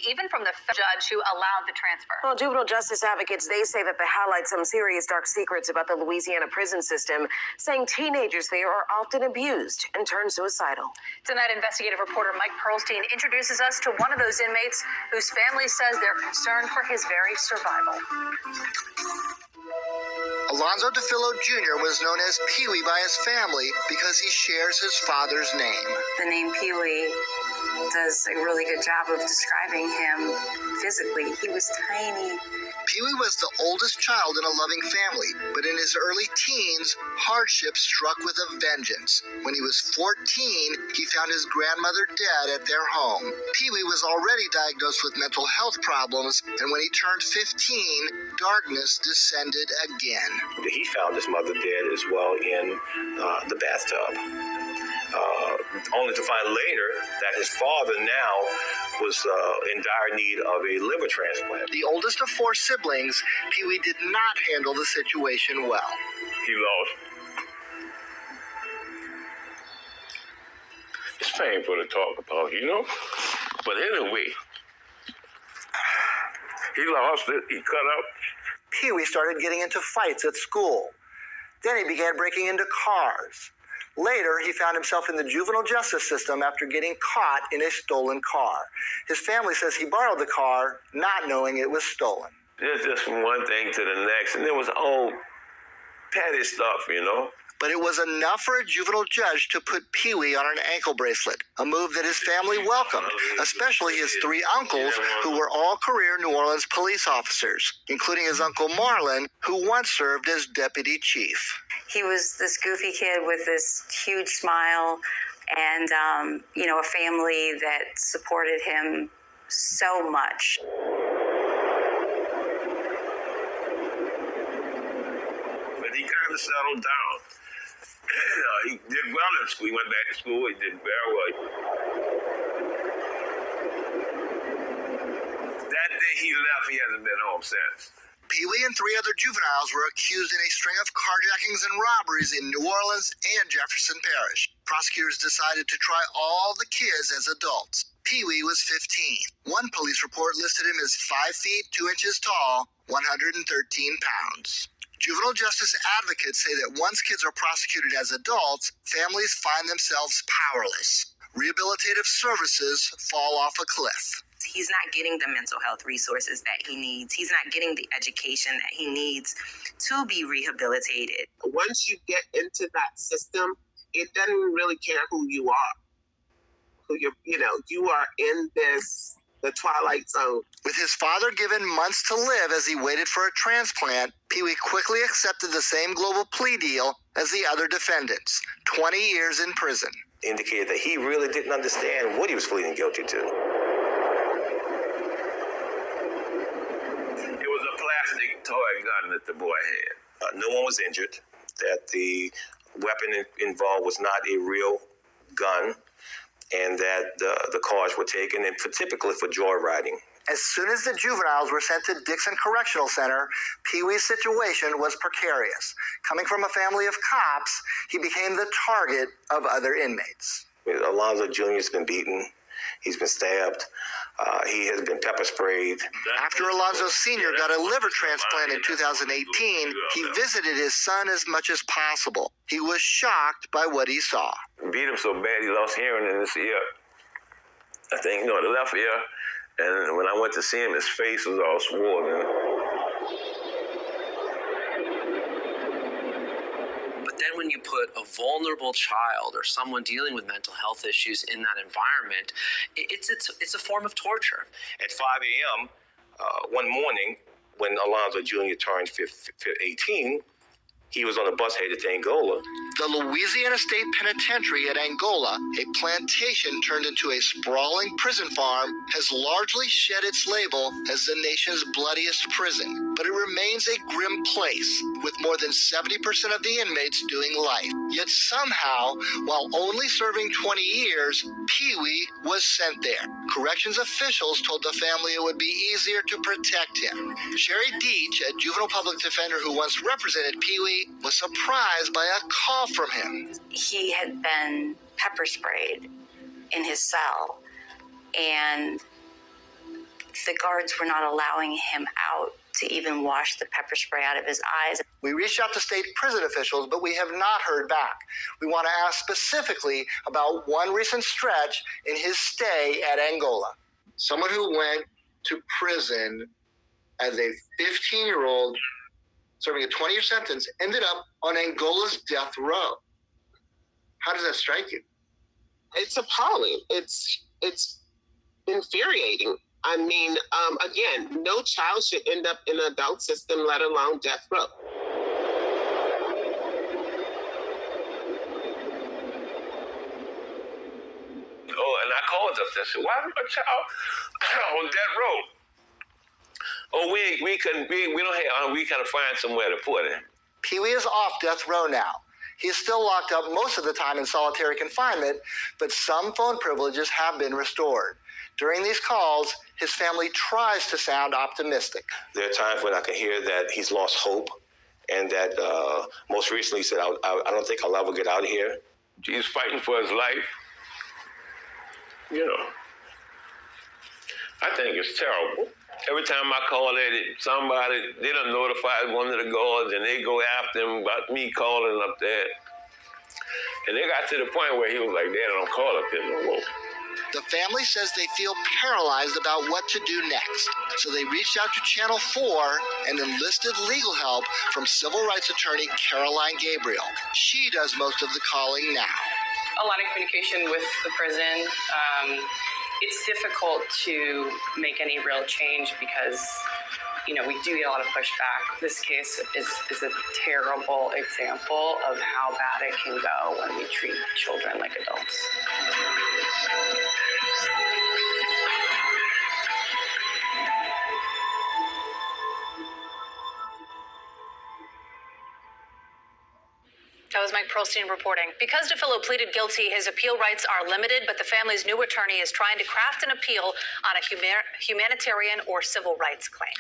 even from the judge who allowed the transfer. Well, juvenile justice advocates, they say that they highlight some serious dark secrets about the Louisiana prison system, saying teenagers there are often abused and turn suicidal. Tonight, investigative reporter Mike Pearlstein introduces us to one of those inmates whose family says they're concerned for his very survival. Alonzo DeFillo Jr. was known as Pee-wee by his family because he shares his father's name. The name Pee-wee does a really good job of describing him physically. He was tiny. Pee-wee was the oldest child in a loving family, but in his early teens, hardship struck with a vengeance. When he was 14, he found his grandmother dead at their home. Pee-wee was already diagnosed with mental health problems, and when he turned 15, darkness descended again. He found his mother dead as well in the bathtub. Only to find later that his father now was in dire need of a liver transplant. The oldest of 4 siblings, Pee-wee did not handle the situation well. He lost. It's painful to talk about, you know? But anyway, he lost it. He cut up. Pee-wee started getting into fights at school. Then he began breaking into cars. Later, he found himself in the juvenile justice system after getting caught in a stolen car. His family says he borrowed the car, not knowing it was stolen. It's just from one thing to the next, and it was all petty stuff, you know? But it was enough for a juvenile judge to put Pee-wee on an ankle bracelet, a move that his family welcomed, especially his 3 uncles, who were all career New Orleans police officers, including his uncle Marlon, who once served as deputy chief. He was this goofy kid with this huge smile and, a family that supported him so much. But he kind of settled down. He did well in school. He went back to school. He did very well. That day he left, he hasn't been home since. Pee-wee and 3 other juveniles were accused in a string of carjackings and robberies in New Orleans and Jefferson Parish. Prosecutors decided to try all the kids as adults. Pee-wee was 15. One police report listed him as 5 feet 2 inches tall, 113 pounds. Juvenile justice advocates say that once kids are prosecuted as adults, families find themselves powerless. Rehabilitative services fall off a cliff. He's not getting the mental health resources that he needs. He's not getting the education that he needs to be rehabilitated. Once you get into that system, it doesn't really care who you are. You are in the twilight zone. With his father given months to live as he waited for a transplant, Pee-wee quickly accepted the same global plea deal as the other defendants, 20 years in prison. Indicated that he really didn't understand what he was pleading guilty to. It was a plastic toy gun that the boy had. No one was injured, that the weapon involved was not a real gun, and that the cars were taken, and typically for joyriding. As soon as the juveniles were sent to Dixon Correctional Center, Pee-wee's situation was precarious. Coming from a family of cops, he became the target of other inmates. Alonzo Jr. has been beaten. He's been stabbed. He has been pepper sprayed. After Alonzo Sr. got a liver transplant in 2018, he visited his son as much as possible. He was shocked by what he saw. Beat him so bad he lost hearing in his ear. I think, the left ear. And when I went to see him, his face was all swollen. But then when you put a vulnerable child or someone dealing with mental health issues in that environment, it's a form of torture. At 5 a.m. One morning, when Alonzo Jr. turned 18, he was on a bus headed to Angola. The Louisiana State Penitentiary at Angola, a plantation turned into a sprawling prison farm, has largely shed its label as the nation's bloodiest prison. But it remains a grim place, with more than 70% of the inmates doing life. Yet somehow, while only serving 20 years, Pee-wee was sent there. Corrections officials told the family it would be easier to protect him. Sherry Deach, a juvenile public defender who once represented Pee-wee, was surprised by a call from him. He had been pepper sprayed in his cell, and The guards were not allowing him out to even wash the pepper spray out of his eyes. We reached out to state prison officials, but we have not heard back. We want to ask specifically about one recent stretch in his stay at Angola. Someone who went to prison as a 15-year-old serving a 20-year sentence ended up on Angola's death row. How does that strike you? It's appalling. It's infuriating. I mean, again, no child should end up in an adult system, let alone death row. Oh, and I called up there. I said, "Why is my child on death row?" Oh, we gotta find somewhere to put him. Pee-wee is off death row now. He is still locked up most of the time in solitary confinement, but some phone privileges have been restored. During these calls, his family tries to sound optimistic. There are times when I can hear that he's lost hope, and that most recently he said, I don't think I'll ever get out of here. He's fighting for his life. You know, I think it's terrible. Every time I call it, somebody, they done notified one of the guards, and they go after him about me calling up there. And they got to the point where he was like, "Dad, I don't call up there no more." The family says they feel paralyzed about what to do next, so they reached out to Channel 4 and enlisted legal help from civil rights attorney Caroline Gabriel. She does most of the calling now. A lot of communication with the prison. It's difficult to make any real change because, you know, we do get a lot of pushback. This case is a terrible example of how bad it can go when we treat children like adults. That was Mike Pearlstein reporting. Because DeFillo pleaded guilty, his appeal rights are limited, but the family's new attorney is trying to craft an appeal on a humanitarian or civil rights claim.